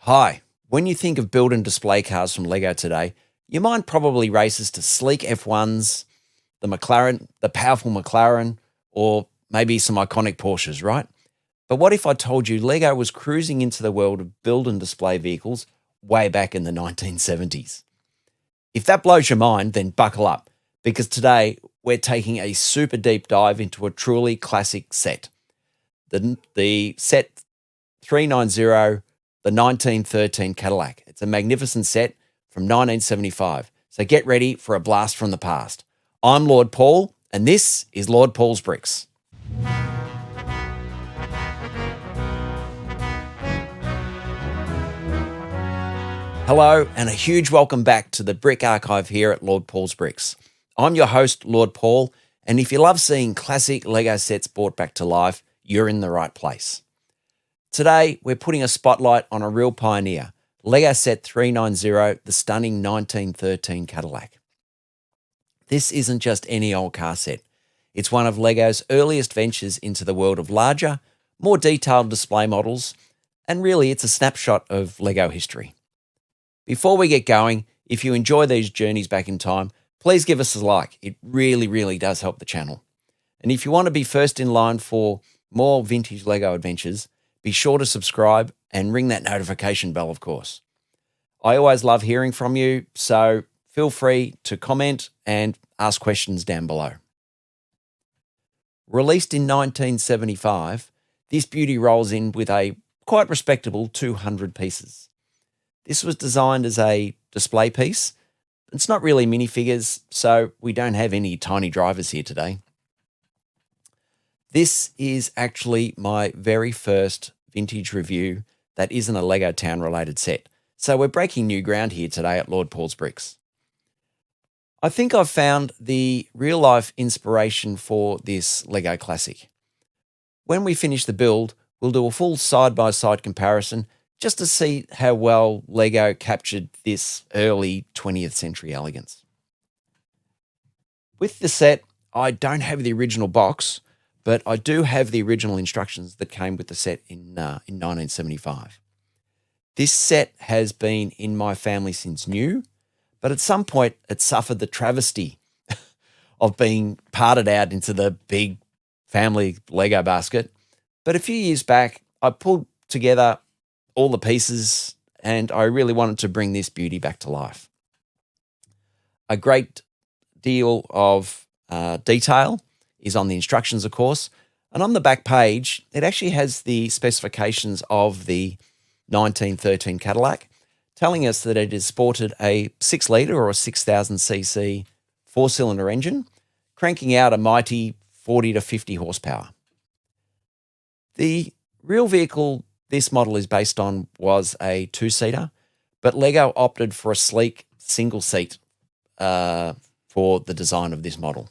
Hi. When you think of build and display cars from Lego today, your mind probably races to sleek F1s, the powerful McLaren, or maybe some iconic Porsches, right? But what if I told you Lego was cruising into the world of build and display vehicles way back in the 1970s? If that blows your mind, then buckle up, because today we're taking a super deep dive into a truly classic set. The set 390, the 1913 Cadillac. It's a magnificent set from 1975. So get ready for a blast from the past. I'm Lord Paul, and this is Lord Paul's Bricks. Hello, and a huge welcome back to the Brick Archive here at Lord Paul's Bricks. I'm your host, Lord Paul, and if you love seeing classic Lego sets brought back to life, you're in the right place. Today, we're putting a spotlight on a real pioneer, Lego Set 390, the stunning 1913 Cadillac. This isn't just any old car set. It's one of Lego's earliest ventures into the world of larger, more detailed display models, and really it's a snapshot of Lego history. Before we get going, if you enjoy these journeys back in time, please give us a like. It really does help the channel. And if you want to be first in line for more vintage Lego adventures, be sure to subscribe and ring that notification bell, of course. I always love hearing from you, so feel free to comment and ask questions down below. Released in 1975, this beauty rolls in with a quite respectable 200 pieces. This was designed as a display piece. It's not really minifigures, so we don't have any tiny drivers here today. This is actually my very first vintage review that isn't a Lego Town related set. So we're breaking new ground here today at Lord Paul's Bricks. I think I've found the real life inspiration for this Lego classic. When we finish the build, we'll do a full side-by-side comparison just to see how well Lego captured this early 20th century elegance. With the set, I don't have the original box, but I do have the original instructions that came with the set in 1975. This set has been in my family since new, but at some point it suffered the travesty of being parted out into the big family Lego basket. But a few years back, I pulled together all the pieces and I really wanted to bring this beauty back to life. A great deal of detail is on the instructions, of course. And on the back page, it actually has the specifications of the 1913 Cadillac, telling us that it is sported a 6-litre or a 6,000cc 4-cylinder engine, cranking out a mighty 40 to 50 horsepower. The real vehicle this model is based on was a 2-seater, but Lego opted for a sleek single seat for the design of this model.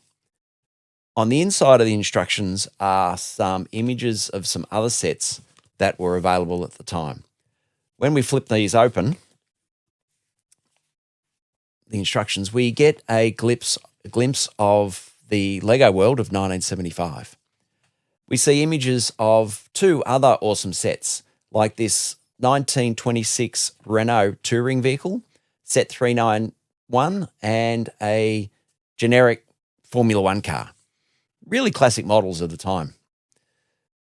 On the inside of the instructions are some images of some other sets that were available at the time. When we flip these open, the instructions, we get a glimpse of the Lego world of 1975. We see images of two other awesome sets, like this 1926 Renault touring vehicle, set 391, and a generic Formula One car. Really classic models of the time.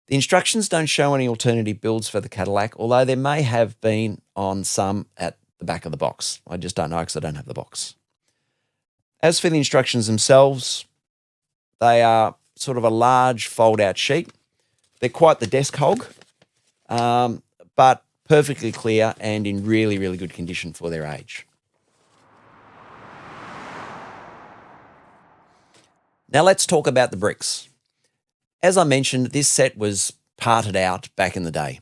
The instructions don't show any alternative builds for the Cadillac, although there may have been on some at the back of the box. I just don't know because I don't have the box. As for the instructions themselves, they are sort of a large fold-out sheet. They're quite the desk hog, but perfectly clear and in really good condition for their age. Now let's talk about the bricks. As I mentioned, this set was parted out back in the day,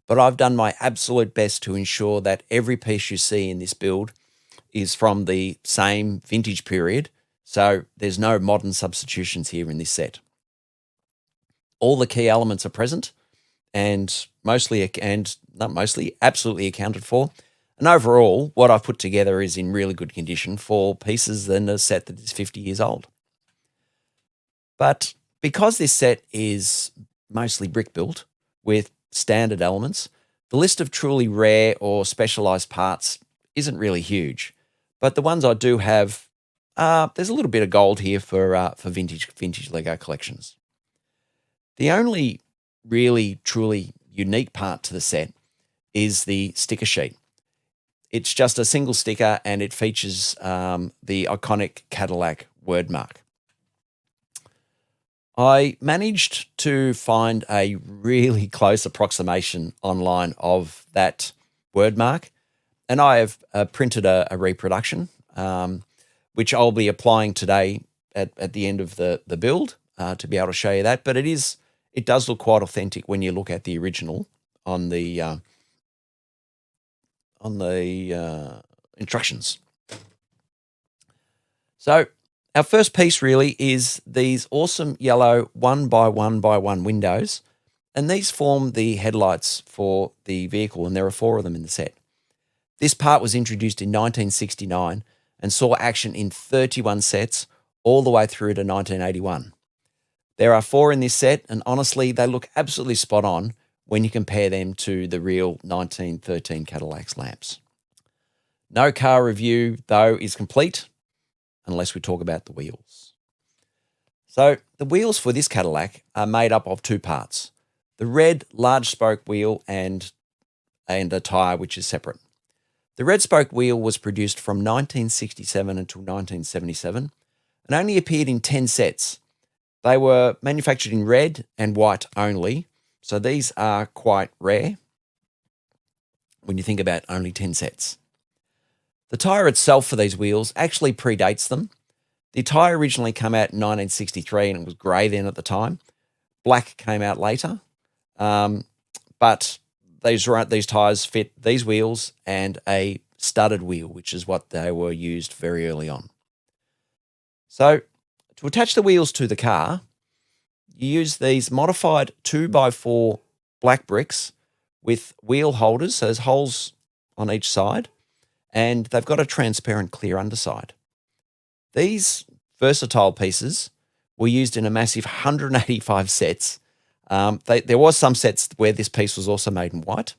but I've done my absolute best to ensure that every piece you see in this build is from the same vintage period, so there's no modern substitutions here in this set. All the key elements are present and absolutely accounted for. And overall, what I've put together is in really good condition for pieces in a set that is 50 years old. But because this set is mostly brick built with standard elements, The list of truly rare or specialized parts isn't really huge, but the ones I do have, there's a little bit of gold here for vintage Lego collections. The only really truly unique part to the set is the sticker sheet. It's just a single sticker and it features the iconic Cadillac word mark. I managed to find a really close approximation online of that word mark, and I have printed a reproduction, which I'll be applying today at the end of the build to be able to show you that. But it does look quite authentic when you look at the original on the instructions. So our first piece really is these awesome yellow 1x1x1 windows, and these form the headlights for the vehicle, and there are 4 of them in the set. This part was introduced in 1969 and saw action in 31 sets all the way through to 1981. There are 4 in this set, and honestly, they look absolutely spot on when you compare them to the real 1913 Cadillac's lamps. No car review, though, is complete unless we talk about the wheels. So the wheels for this Cadillac are made up of 2 parts, the red large spoke wheel and a tyre which is separate. The red spoke wheel was produced from 1967 until 1977 and only appeared in 10 sets. They were manufactured in red and white only, so these are quite rare when you think about only 10 sets. The tyre itself for these wheels actually predates them. The tyre originally came out in 1963 and it was grey then at the time. Black came out later, but these tyres fit these wheels and a studded wheel, which is what they were used very early on. So to attach the wheels to the car, you use these modified 2x4 black bricks with wheel holders, so there's holes on each side, and they've got a transparent clear underside. These versatile pieces were used in a massive 185 sets. There was some sets where this piece was also made in white,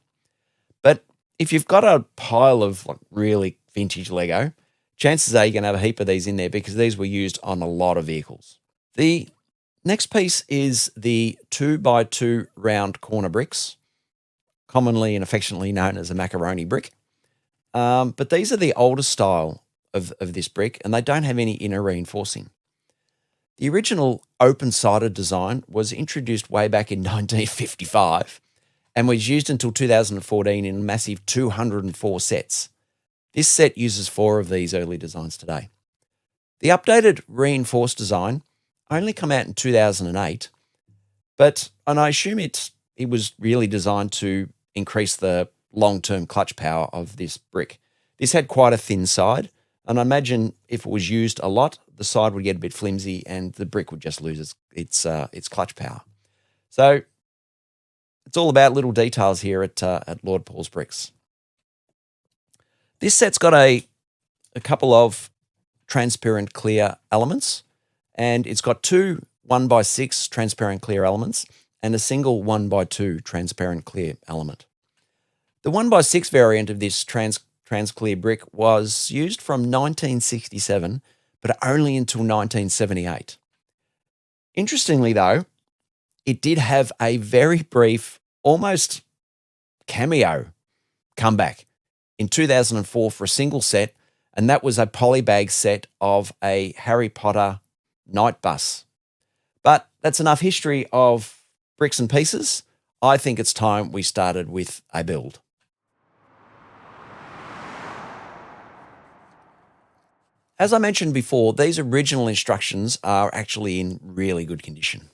but if you've got a pile of really vintage Lego, chances are you're going to have a heap of these in there because these were used on a lot of vehicles. The next piece is the 2x2 round corner bricks, commonly and affectionately known as a macaroni brick. But these are the older style of this brick, and they don't have any inner reinforcing. The original open-sided design was introduced way back in 1955 and was used until 2014 in a massive 204 sets. This set uses 4 of these early designs today. The updated reinforced design only came out in 2008, and I assume it was really designed to increase the long-term clutch power of this brick. This had quite a thin side, and I imagine if it was used a lot, the side would get a bit flimsy and the brick would just lose its clutch power. So it's all about little details here at Lord Paul's Bricks. This set's got a couple of transparent clear elements, and it's got 2 1x6 transparent clear elements and a single 1x2 transparent clear element. The 1x6 variant of this transclear brick was used from 1967, but only until 1978. Interestingly, though, it did have a very brief, almost cameo comeback in 2004 for a single set, and that was a polybag set of a Harry Potter night bus. But that's enough history of bricks and pieces. I think it's time we started with a build. As I mentioned before, these original instructions are actually in really good condition.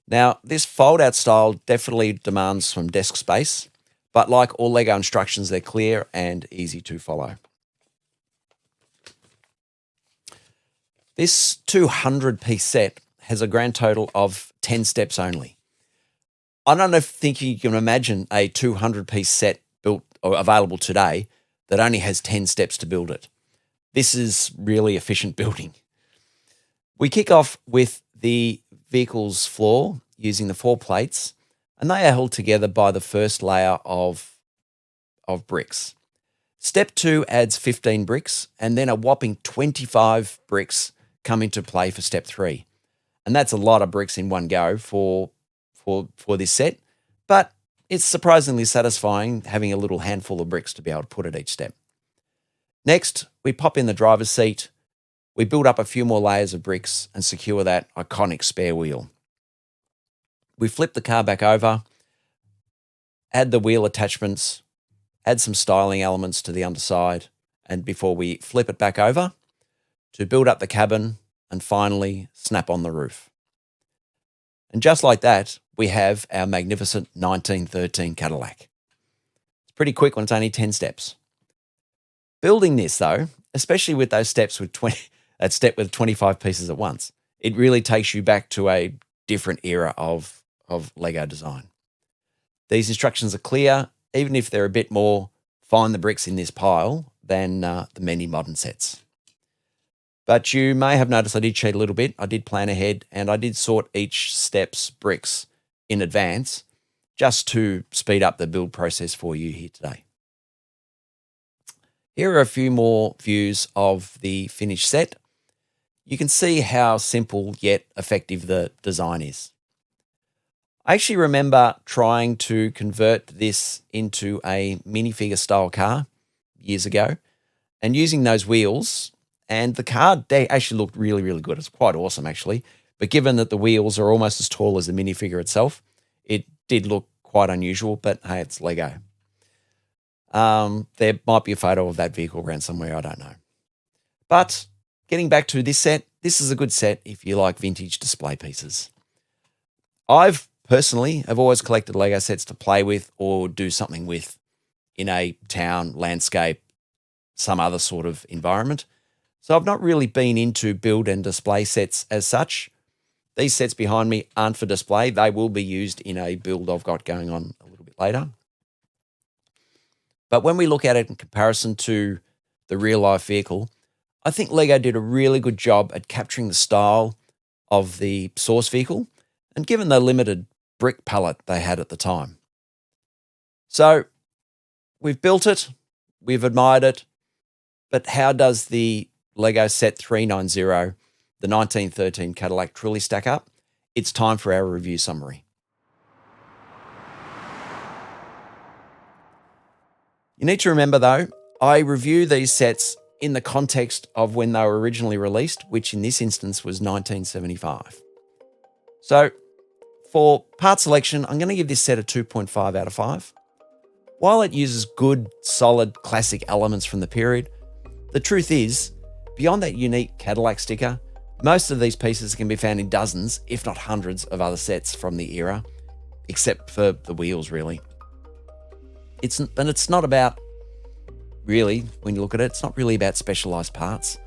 Now, this fold-out style definitely demands some desk space, but like all Lego instructions, they're clear and easy to follow. This 200-piece set has a grand total of 10 steps only. I don't think you can imagine a 200-piece set built or available today that only has 10 steps to build it. This is really efficient building. We kick off with the vehicle's floor using the 4 plates, and they are held together by the first layer of bricks. Step 2 adds 15 bricks, and then a whopping 25 bricks come into play for step 3. And that's a lot of bricks in one go for this set, but it's surprisingly satisfying having a little handful of bricks to be able to put at each step. Next, we pop in the driver's seat, we build up a few more layers of bricks and secure that iconic spare wheel. We flip the car back over, add the wheel attachments, add some styling elements to the underside, and before we flip it back over to build up the cabin and finally snap on the roof. And just like that, we have our magnificent 1913 Cadillac. It's pretty quick when it's only 10 steps. Building this though, especially with those steps with 25 pieces at once, it really takes you back to a different era of Lego design. These instructions are clear, even if they're a bit more find the bricks in this pile than the many modern sets. But you may have noticed I did cheat a little bit. I did plan ahead and I did sort each step's bricks in advance just to speed up the build process for you here today. Here are a few more views of the finished set. You can see how simple yet effective the design is. I actually remember trying to convert this into a minifigure style car years ago and using those wheels, and the car they actually looked really, really good. It's quite awesome actually, but given that the wheels are almost as tall as the minifigure itself, it did look quite unusual, but hey, it's Lego. There might be a photo of that vehicle around somewhere, I don't know. But getting back to this set, this is a good set if you like vintage display pieces. I've personally have always collected Lego sets to play with or do something with in a town, landscape, some other sort of environment. So I've not really been into build and display sets as such. These sets behind me aren't for display. They will be used in a build I've got going on a little bit later. But when we look at it in comparison to the real life vehicle, I think Lego did a really good job at capturing the style of the source vehicle and given the limited brick palette they had at the time. So we've built it, we've admired it, but how does the Lego Set 390, the 1913 Cadillac, truly stack up? It's time for our review summary. You need to remember though, I review these sets in the context of when they were originally released, which in this instance was 1975. So for part selection, I'm going to give this set a 2.5 out of 5. While it uses good, solid, classic elements from the period, the truth is, beyond that unique Cadillac sticker, most of these pieces can be found in dozens, if not hundreds, of other sets from the era, except for the wheels, really. It's not about, really, when you look at it, it's not really about specialized parts,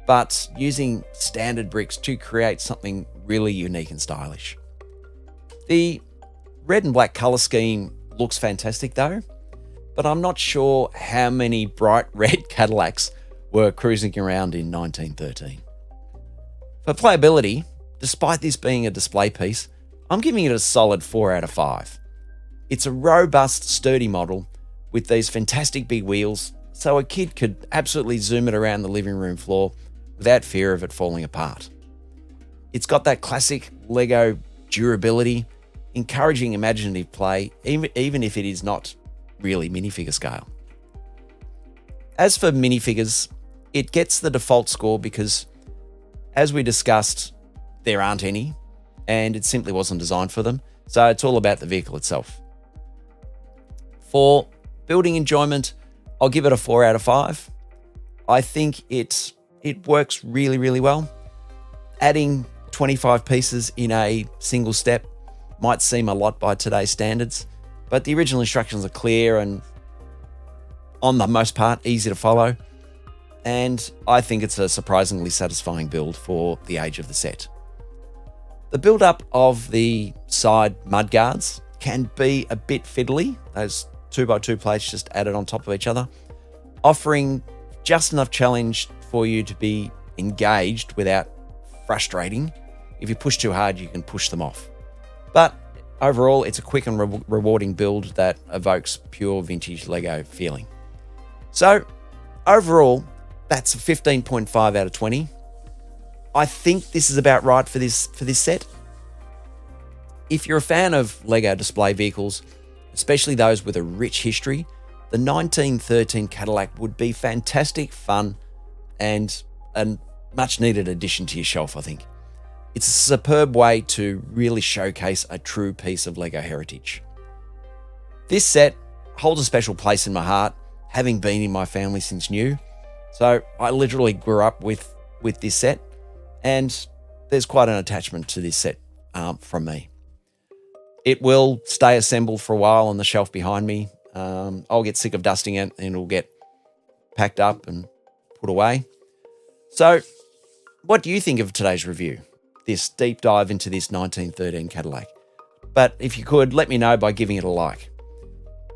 but using standard bricks to create something really unique and stylish. The red and black color scheme looks fantastic though, but I'm not sure how many bright red Cadillacs were cruising around in 1913. For playability, despite this being a display piece, I'm giving it a solid 4 out of 5. It's a robust, sturdy model with these fantastic big wheels, so a kid could absolutely zoom it around the living room floor without fear of it falling apart. It's got that classic Lego durability, encouraging imaginative play, even if it is not really minifigure scale. As for minifigures, it gets the default score because, as we discussed, there aren't any, and it simply wasn't designed for them, so it's all about the vehicle itself. For building enjoyment, I'll give it a 4 out of 5. I think it works really, really well. Adding 25 pieces in a single step might seem a lot by today's standards, but the original instructions are clear and, on the most part, easy to follow. And I think it's a surprisingly satisfying build for the age of the set. The build-up of the side mudguards can be a bit fiddly, those 2x2 plates just added on top of each other, offering just enough challenge for you to be engaged without frustrating. If you push too hard, you can push them off. But Overall, it's a quick and rewarding build that evokes pure vintage Lego feeling. So, overall, that's a 15.5 out of 20. I think this is about right for this set. If you're a fan of Lego display vehicles, especially those with a rich history, the 1913 Cadillac would be fantastic fun and a much needed addition to your shelf, I think. It's a superb way to really showcase a true piece of Lego heritage. This set holds a special place in my heart, having been in my family since new. So I literally grew up with this set, and there's quite an attachment to this set from me. It will stay assembled for a while on the shelf behind me. I'll get sick of dusting it and it'll get packed up and put away. So what do you think of today's review? This deep dive into this 1913 Cadillac. But if you could, let me know by giving it a like.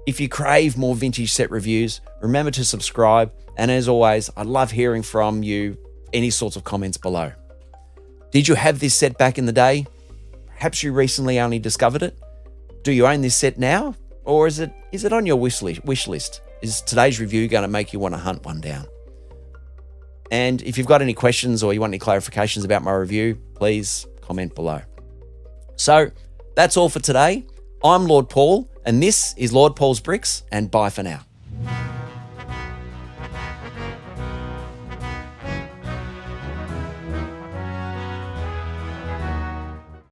If you crave more vintage set reviews, remember to subscribe. And as always, I love hearing from you, any sorts of comments below. Did you have this set back in the day? Perhaps you recently only discovered it. Do you own this set now? Or is it on your wish list? Is today's review going to make you want to hunt one down? And if you've got any questions or you want any clarifications about my review, please comment below. So that's all for today. I'm Lord Paul, and this is Lord Paul's Bricks, and bye for now.